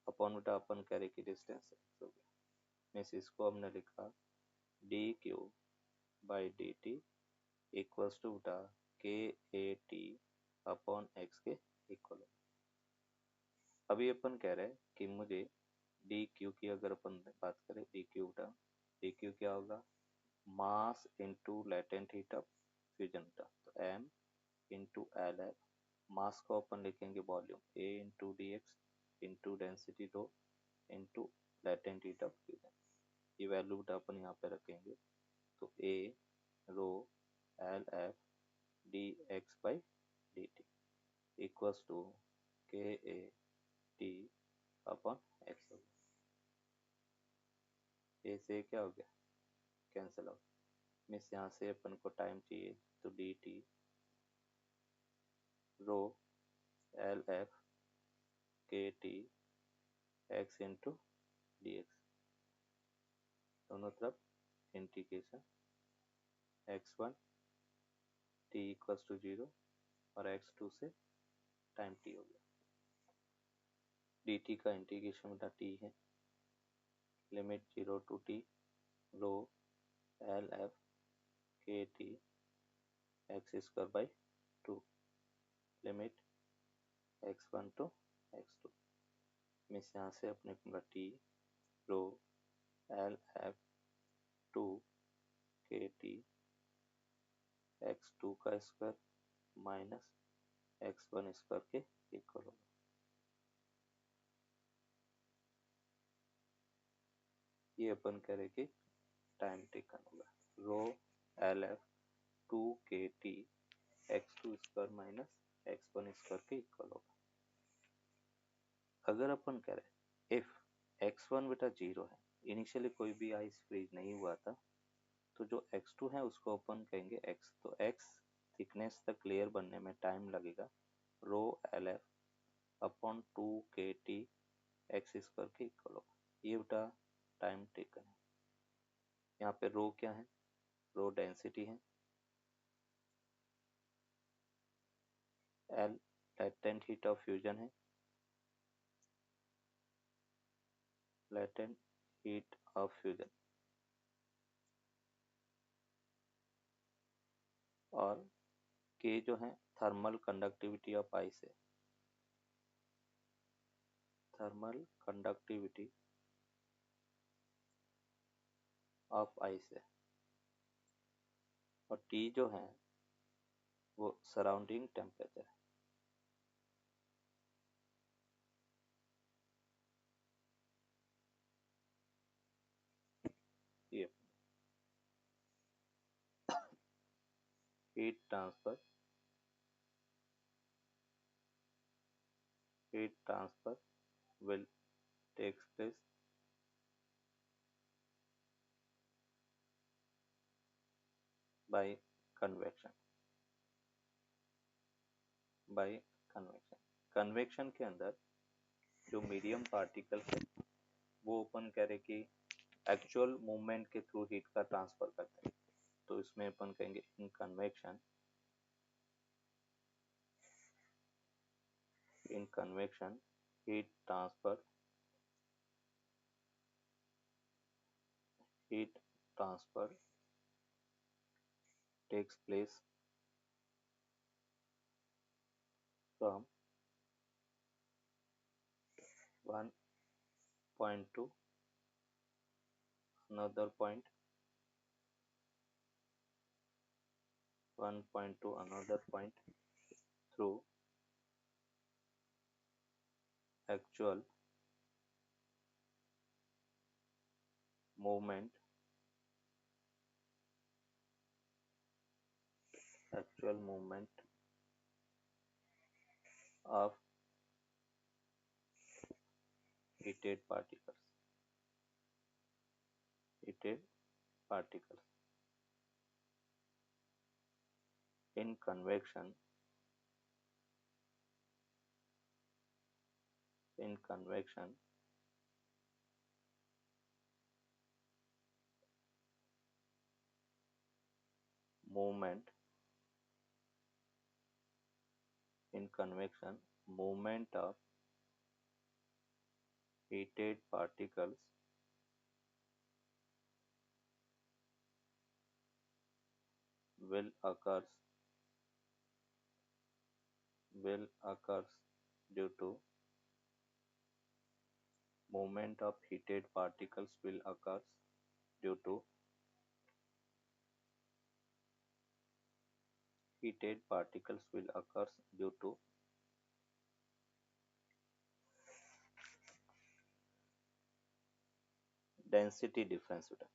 upon बेटा अपन कैरे की डिस्टेंस हो गया। मीन्स इसको हमने लिखा D Q by D T equals to बेटा K A T upon X के इक्वल। अभी अपन कह रहे हैं कि मुझे डी क्यू की अगर अपन बात करें, डी क्यू बेटा, डी क्यू क्या होगा, mass into latent heat of fusion बेटा, तो एम इंटू एल है, मास को अपन लिखेंगे volume A into D X into density rho into latent heat of fusion. ये वैल्यू बेटा अपन यहाँ पे रखेंगे, तो A rho L F D X by D T equals to K A T upon x हो गया। ए से क्या हो गया, कैंसिल आउट। मीन्स यहाँ से अपन को टाइम चाहिए, तो D T rho L F K T X into D X, दोनों तरफ integration x1 t equals to 0 और x2 से टाइम t हो गया। dt का इंटीग्रेशन बेटा t है, limit 0 to t rho L F K T X square by 2 limit x1 to x2। Means यहाँ से अपने को t रो एल एफ 2 के टी x2 का स्क्वायर माइनस x1 स्क्वायर के इक्वल होगा। ये अपन करें कि टाइम टेकन होगा, रो एल एफ 2 के T x2 square minus x1 square के इक्वल होगा। अगर अपन करें इफ x1 बेटा 0 है, इनिशियली कोई भी आइस फ्रीज नहीं हुआ था, तो जो x2 है उसको अपन कहेंगे x, तो x थिकनेस तक लेयर बनने में टाइम लगेगा, रो एल एफ अपॉन 2 के टी एक्स स्क्वायर के इक्वल होगा। ये बेटा टाइम टेकन है। यहाँ पे रो क्या है, रो डेंसिटी है, L latent heat of fusion है, लेटेंट हीट ऑफ फ्यूजन, और के जो है थर्मल कंडक्टिविटी ऑफ आइस है, थर्मल कंडक्टिविटी ऑफ आइस है, और टी जो है वो सराउंडिंग टेम्परेचर है। ये heat transfer will takes place by convection, convection के अंदर जो मीडियम पार्टिकल है वो अपन कह रहे कि एक्चुअल मूवमेंट के थ्रू हीट का ट्रांसफर करते हैं, तो इसमें अपन कहेंगे in convection heat transfer takes place from one point to another point, through actual movement of heated particles. In convection, movement in convection, movement of heated particles will occurs due to movement of heated particles will occurs due to heated particles will occurs due to density difference बेटा,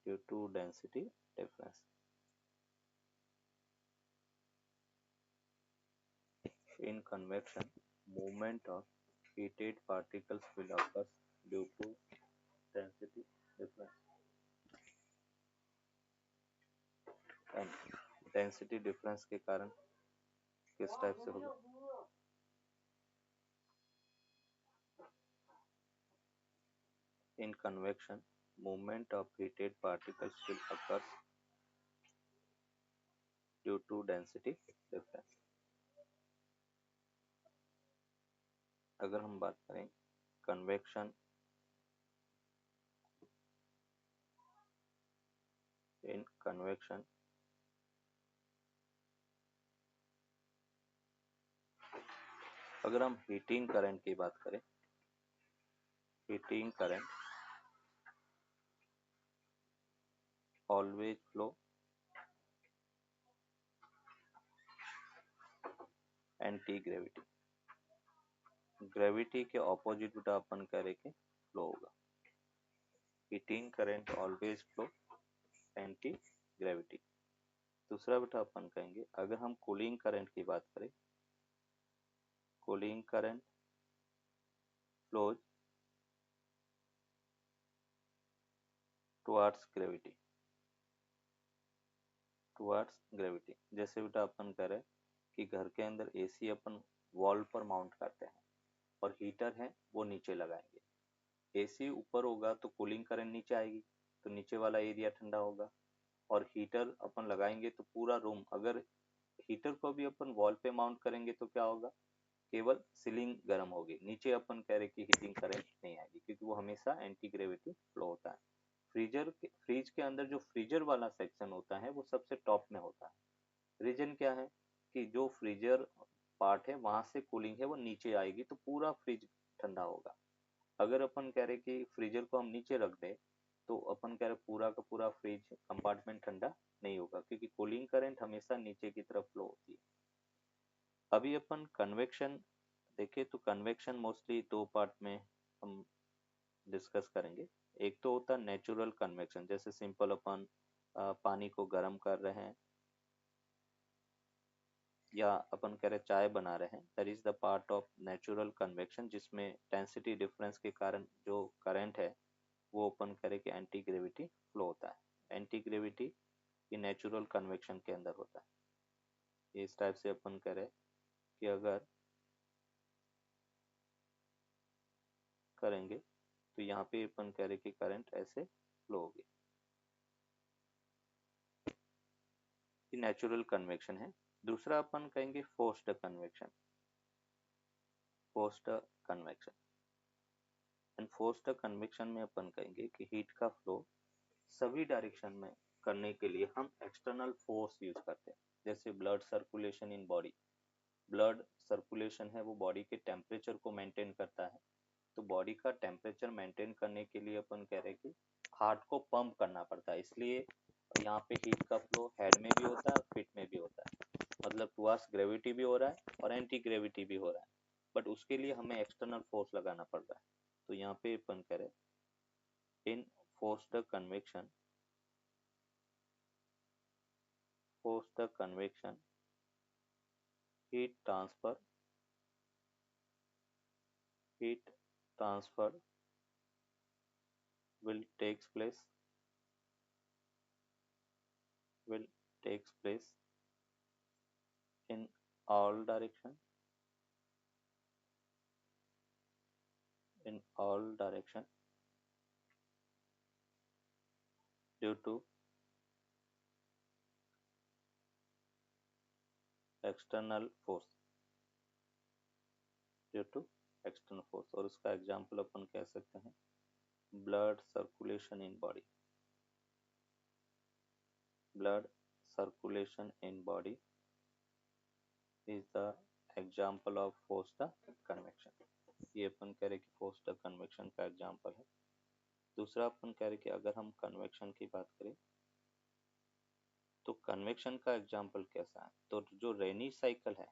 due to density difference. In convection, movement of heated particles will occur due to density difference. And density difference के कारण किस type से होगा? In convection, movement of heated particles will occur due to density difference. अगर हम बात करें convection in convection, अगर हम हीटिंग करंट की बात करें, heating current always flow anti gravity, gravity के ऑपोजिट बेटा अपन कह रहे कि फ्लो होगा. Heating current always flow anti gravity. दूसरा बेटा अपन कहेंगे अगर हम कूलिंग करंट की बात करें, cooling current flows towards gravity, towards gravity. जैसे बेटा अपन कह रहे कि घर के अंदर एसी अपन वॉल पर माउंट करते हैं और हीटर है वो नीचे लगाएंगे. एसी ऊपर होगा तो कूलिंग करंट नीचे आएगी तो नीचे वाला एरिया ठंडा होगा, और हीटर अपन लगाएंगे तो पूरा रूम, अगर हीटर को भी अपन वॉल पे माउंट करेंगे तो क्या होगा, केवल सीलिंग गर्म होगी, नीचे अपन कह रहे कि हीटिंग करंट नहीं आएगी क्योंकि वो हमेशा एंटी ग्रेविटी फ्लो होता है. फ्रीज के अंदर जो फ्रीजर वाला सेक्शन होता है वो सबसे टॉप में होता है. रीजन क्या है कि जो फ्रीजर पार्ट है वहां से कूलिंग है वो नीचे आएगी तो पूरा फ्रिज ठंडा होगा. अगर अपन कह रहे कि फ्रीजर को हम नीचे रख दें तो अपन कह रहे पूरा का पूरा फ्रिज कंपार्टमेंट ठंडा नहीं होगा क्योंकि कूलिंग करंट हमेशा नीचे की तरफ फ्लो होती है. अभी अपन कन्वेक्शन देखें तो कन्वेक्शन मोस्टली दो पार्ट में हम डिस्कस करेंगे. एक तो होता है नेचुरल कन्वेक्शन, जैसे सिंपल अपन पानी को गर्म कर रहे हैं या अपन कह रहे चाय बना रहे हैं, that is the part of natural convection जिसमें डेंसिटी डिफरेंस के कारण जो करंट है वो अपन कह रहे कि एंटी ग्रेविटी फ्लो होता है. एंटी ग्रेविटी ये नेचुरल कन्वेक्शन के अंदर होता है. इस टाइप से अपन कह रहे कि अगर करेंगे तो यहाँ पे अपन कह रहे कि करंट ऐसे फ्लो होगी. ये नेचुरल कन्वेक्शन है. दूसरा अपन कहेंगे forced convection, forced convection. And forced convection में अपन कहेंगे कि हीट का फ्लो सभी डायरेक्शन में करने के लिए हम एक्सटर्नल फोर्स यूज करते हैं. जैसे blood circulation in body, blood circulation है वो बॉडी के टेम्परेचर को मेंटेन करता है, तो बॉडी का टेम्परेचर मेंटेन करने के लिए अपन कह रहे हैं कि हार्ट को पंप करना पड़ता है. इसलिए यहाँ पे हीट का फ्लो हेड में भी होता है और फीट में भी होता है, मतलब टुवर्ड्स ग्रेविटी भी हो रहा है और एंटी ग्रेविटी भी हो रहा है, बट उसके लिए हमें एक्सटर्नल फोर्स लगाना पड़ रहा है. तो यहाँ पे अपन कह रहे in forced convection, forced convection heat transfer will takes place in all direction, due to external force, due to external force. और उसका एग्जांपल अपन कह सकते हैं blood circulation in body, blood circulation in body is the example of forced convection. ये अपन कह रहे कि फोर्स्ड कन्वेक्शन का एग्जांपल है। दूसरा अपन कह रहे कि अगर हम कन्वेक्शन की बात करें तो कन्वेक्शन का एग्जांपल कैसा है, तो जो रेनी साइकिल है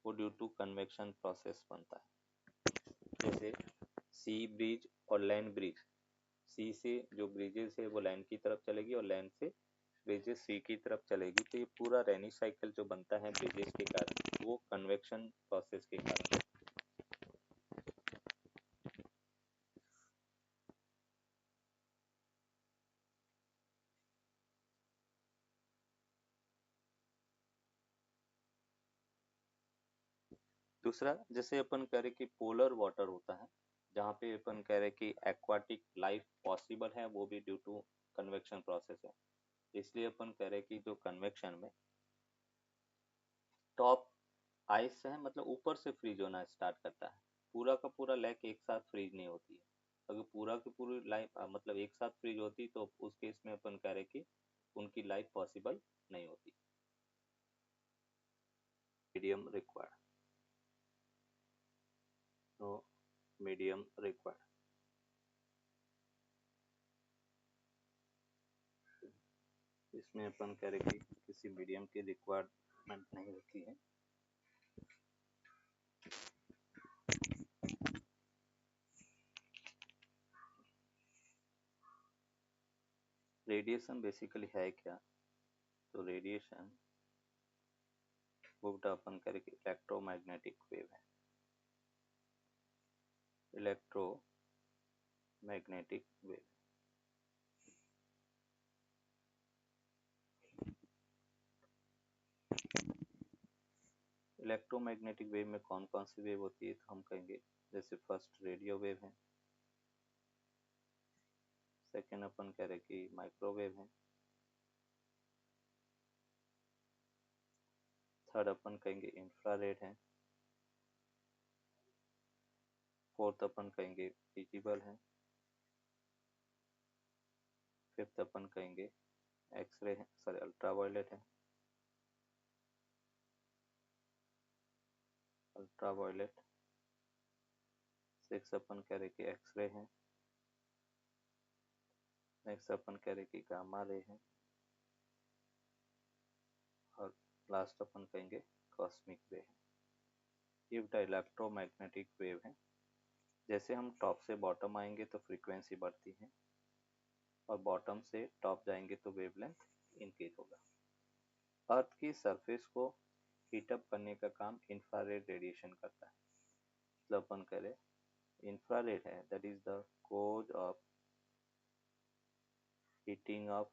वो ड्यू टू कन्वेक्शन प्रोसेस बनता है। जैसे सी ब्रिज और लैंड ब्रिज, सी से जो ब्रिजेस है वो लैंड की तरफ चलेगी और लैंड से ब्रिजेस सी की तरफ चलेगी, तो ये पूरा रेनी साइकिल जो बनता है ब्रिजेस के कारण वो कन्वेक्शन प्रोसेस के कारण। दूसरा जैसे अपन कह रहे कि पोलर वाटर होता है, जहाँ पे अपन कह रहे कि एक्वाटिक लाइफ पॉसिबल है, वो भी ड्यू टू कन्वेक्शन प्रोसेस है। इसलिए अपन कह रहे कि जो कन्वेक्शन में टॉप आइस है, मतलब ऊपर से फ्रीज होना स्टार्ट करता है, पूरा का पूरा लेक एक साथ फ्रीज नहीं होती है। अगर पूरा की पूरी लाइफ मतलब एक साथ फ्रीज होती तो उस केस में अपन कह रहे कि उनकी लाइफ पॉसिबल नहीं होती। मीडियम रिक्वायर्ड, तो मीडियम रिक्वायर्ड, इसमें अपन कह रहे कि किसी मीडियम की रिक्वायरमेंट नहीं होती है। रेडिएशन बेसिकली है क्या, तो रेडिएशन वो अपन कह रहे कि इलेक्ट्रोमैग्नेटिक वेव है, इलेक्ट्रोमैग्नेटिक वेव। इलेक्ट्रोमैग्नेटिक वेव में कौन कौन सी वेव होती है, तो हम कहेंगे जैसे फर्स्ट रेडियो वेव है, सेकेंड अपन कह रहे कि माइक्रोवेव है, थर्ड अपन कहेंगे इंफ्रारेड है, फोर्थ अपन कहेंगे विजिबल है, फिफ्थ अपन कहेंगे एक्सरे है, सॉरी अल्ट्रावायलेट है, अल्ट्रावायलेट। सिक्स अपन कह रहे कि एक्सरे है, नेक्स्ट अपन कह रहे कि गामा रे है, और लास्ट अपन कहेंगे कॉस्मिक रे है। ये बेटा इलेक्ट्रोमैग्नेटिक वेव है। जैसे हम टॉप से बॉटम आएंगे तो फ्रीक्वेंसी बढ़ती है, और बॉटम से टॉप जाएंगे तो वेवलेंथ इंक्रीज होगा। अर्थ की सरफेस को हीटअप करने का काम इंफ्रारेड रेडिएशन करता है। मतलब अपन करें इंफ्रारेड है, that is the cause of heating of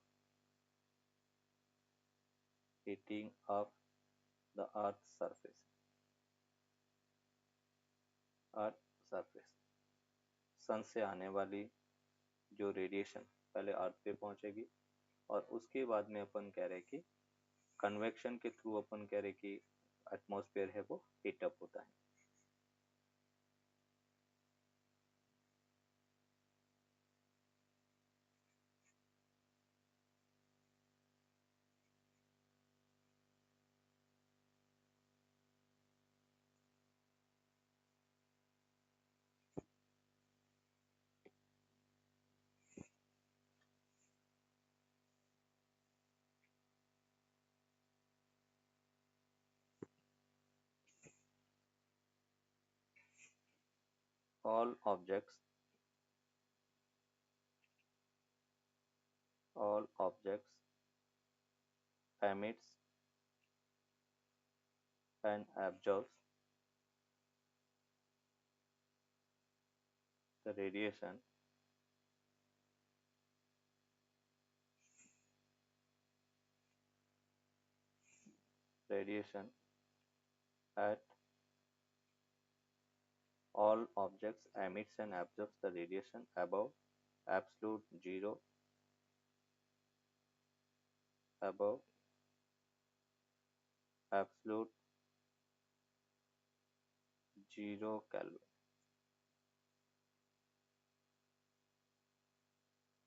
the earth surface, earth surface. Sun से आने वाली जो रेडिएशन पहले अर्थ पे पहुंचेगी, और उसके बाद में अपन कह रहे कि कन्वेक्शन के थ्रू अपन कह रहे कि एटमॉस्फेयर है वो हीटअप होता है। all objects all objects emits and absorbs the radiation at all objects emits and absorbs the radiation above absolute zero, above absolute 0 kelvin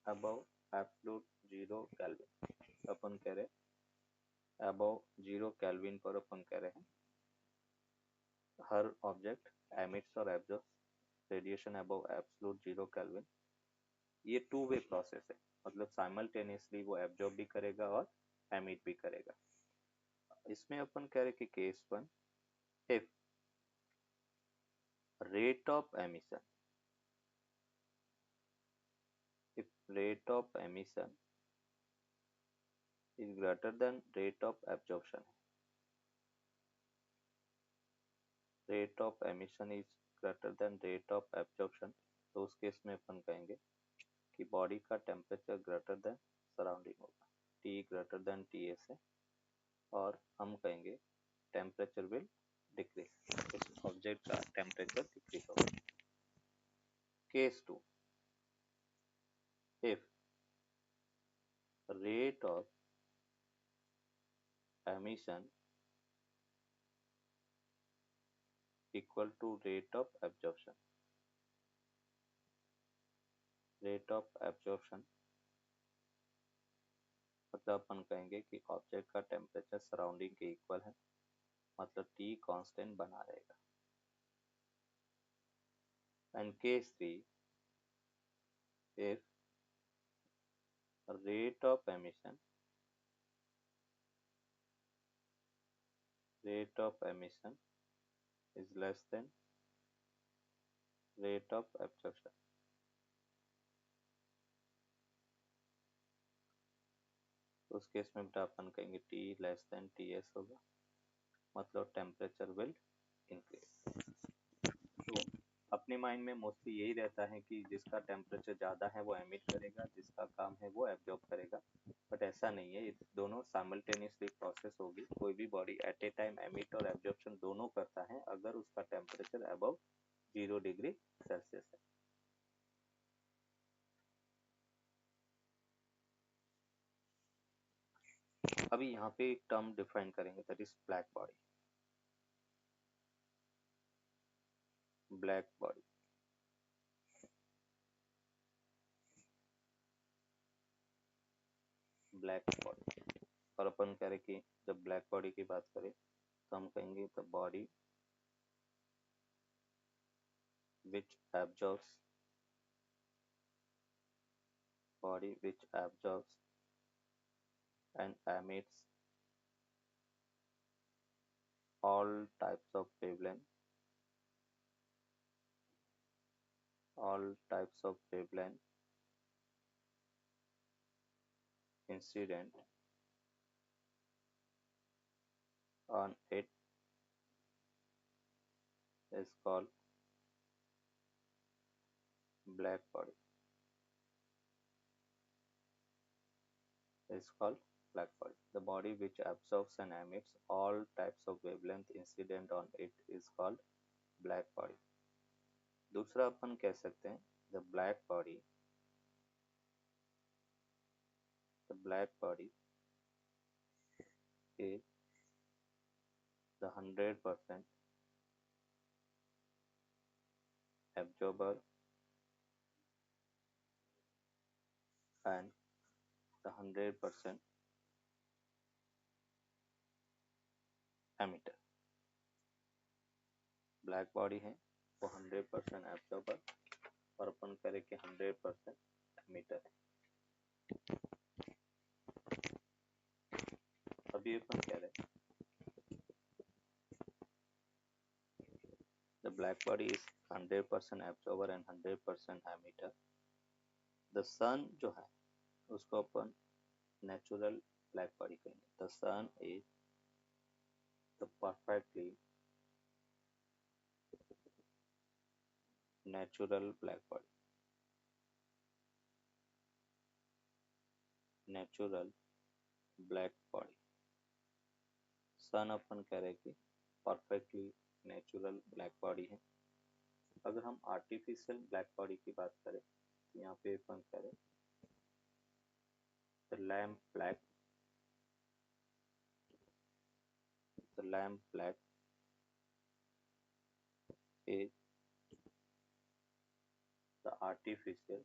above absolute 0 kelvin. अपन कह रहे अबव 0 केल्विन पर अपन कह रहे हैं हर ऑब्जेक्ट एमिट्स और absorbs radiation above absolute 0 kelvin. ये two way process है, मतलब साइमल्टेनियसली वो एब्जॉर्ब भी करेगा और एमिट भी करेगा। इसमें अपन कह रहे कि case 1, if rate of emission is greater than rate of absorption, rate of emission is greater than rate of absorption, तो उस केस में अपन कहेंगे कि बॉडी का टेम्परेचर ग्रेटर देन सराउंडिंग होगा, T ग्रेटर देन Ts है, और हम कहेंगे टेम्परेचर विल डिक्रीज, उस ऑब्जेक्ट का टेम्परेचर डिक्रीज होगा। Case 2, if rate of emission equal to rate of absorption, rate of absorption मतलब अपन कहेंगे कि ऑब्जेक्ट का टेम्परेचर सराउंडिंग के इक्वल है, मतलब T कांस्टेंट बना रहेगा। And case 3, if rate of emission is less than rate of absorption, उस केस में बेटा अपन कहेंगे T लेस देन Ts होगा, मतलब टेम्परेचर विल इंक्रीज। तो अपने माइंड में मोस्टली यही रहता है कि जिसका टेम्परेचर ज़्यादा है वो एमिट करेगा, जिसका कम है वो एब्जॉर्ब करेगा, बट ऐसा नहीं है, ये दोनों साइमल्टेनियसली प्रोसेस होगी। कोई भी body at A time emit और एब्जॉर्प्शन दोनों करता है अगर उसका टेम्परेचर अबव 0 डिग्री सेल्सियस है। अभी यहाँ पे एक टर्म डिफाइन करेंगे, that is black body. Black body और अपन कह रहे कि जब ब्लैक बॉडी की बात करें तो हम कहेंगे the body which absorbs and emits all types of wavelength incident on it is called black body. The body which absorbs and emits all types of wavelength incident on it is called black body. दूसरा अपन कह सकते हैं the black body is the 100% absorber and the 100% emitter. Black body है वो 100% absorber और अपन करें कि 100% emitter है। अभी अपन कह रहे हैं the black body is 100% absorber and 100% emitter. the sun जो है उसको अपन नेचुरल ब्लैक बॉडी कहेंगे। the sun is the perfectly natural black body, सन अपन कह रहे कि परफेक्टली नेचुरल ब्लैक बॉडी है। अगर हम आर्टिफिशियल ब्लैक बॉडी की बात करें तो यहाँ पे अपन करें the lamp black is the artificial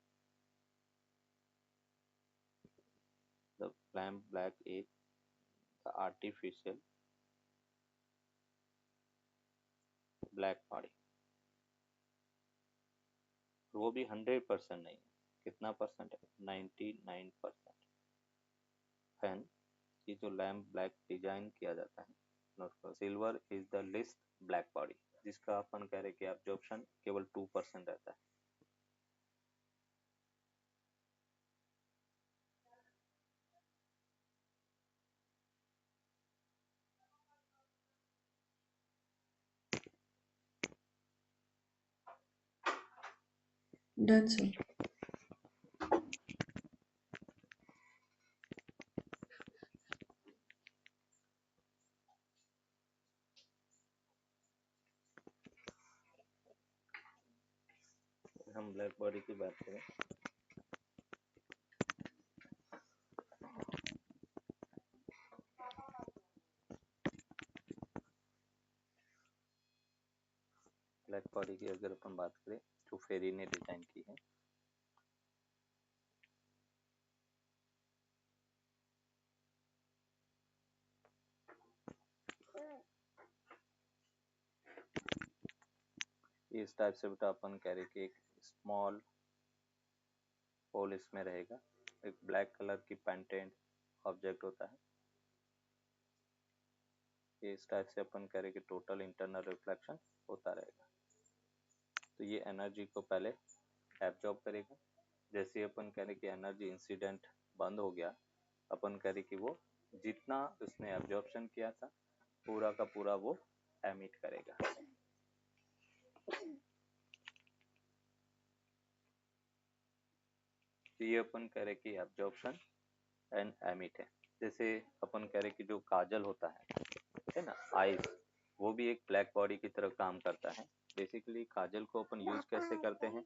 the lamp black is the artificial black body। वो भी 100% नहीं है, कितना परसेंट है? 99%। फैन की जो लैम्प ब्लैक डिजाइन किया जाता है, silver is the list black body, जिसका अपन कह रहे कि एब्जॉर्प्शन केवल 2% रहता है। Done, sir. हम ब्लैक बॉडी की बात करें, ब्लैक बॉडी की अगर अपन बात करें जो फेरी ने डिजाइन की है, इस टाइप से बेटा अपन कह रहे कि एक स्मॉल होल इसमें रहेगा, एक ब्लैक कलर की पेंटेंट ऑब्जेक्ट होता है। इस टाइप से अपन कह रहे कि टोटल इंटरनल रिफ्लेक्शन होता रहेगा। तो ये एनर्जी को पहले एब्जॉर्ब करेगा, जैसे अपन कह रहे कि एनर्जी इंसिडेंट बंद हो गया, अपन कह रहे कि वो जितना उसने एब्जॉर्प्शन किया था पूरा का पूरा वो एमिट करेगा। तो ये अपन कह रहे कि एब्जॉर्प्शन एंड एमिट है। जैसे अपन कह रहे कि जो काजल होता है ना, आईज, वो भी एक ब्लैक बॉडी की तरह काम करता है। बेसिकली काजल को अपन यूज कैसे करते हैं,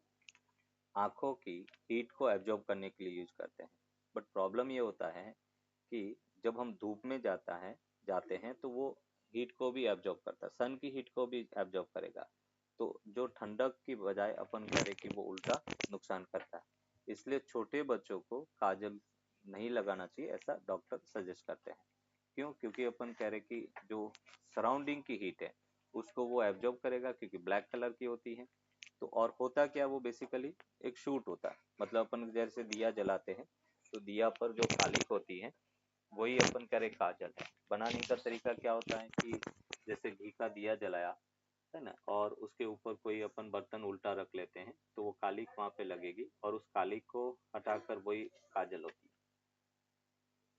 आंखों की हीट को एब्जॉर्ब करने के लिए यूज करते हैं। बट प्रॉब्लम ये होता है कि जब हम धूप में जाते हैं तो वो हीट को भी एब्जॉर्ब करता है, सन की हीट को भी एब्जॉर्ब करेगा। तो जो ठंडक की बजाय अपन कह रहे कि वो उल्टा नुकसान करता है। इसलिए छोटे बच्चों को काजल नहीं लगाना चाहिए, ऐसा डॉक्टर सजेस्ट करते हैं। क्यों? क्योंकि अपन कह रहे कि जो सराउंडिंग की हीट है उसको वो एब्जॉर्ब करेगा, क्योंकि ब्लैक कलर की होती है। तो और होता क्या, वो बेसिकली एक शूट होता है, मतलब अपन जैसे दिया जलाते हैं तो दिया पर जो कालिक होती है वही अपन कह रहे काजल है। बनाने का तरीका क्या होता है कि जैसे घी का दिया जलाया है ना, और उसके ऊपर कोई अपन बर्तन उल्टा रख लेते हैं तो वो कालिक वहां पे लगेगी और उस कालिक को हटाकर वही काजल होती है।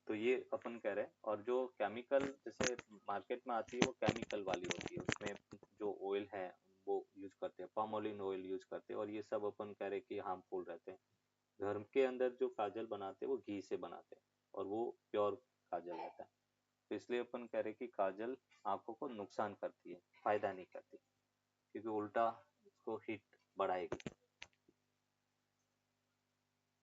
तो ये अपन कह रहे हैं। और जो केमिकल जैसे मार्केट में आती है वो केमिकल वाली होती है, उसमें जो ऑयल है वो यूज करते हैं, पामोलिन ऑयल यूज करते हैं, और ये सब अपन कह रहे हैं कि हार्मफुल रहते हैं। घर के अंदर जो काजल बनाते हैं वो घी से बनाते हैं और वो प्योर काजल रहता है। तो इसलिए अपन कह रहे हैं कि काजल आंखों को नुकसान करती है, फायदा नहीं करती, क्योंकि उल्टा उसको हीट बढ़ाएगी।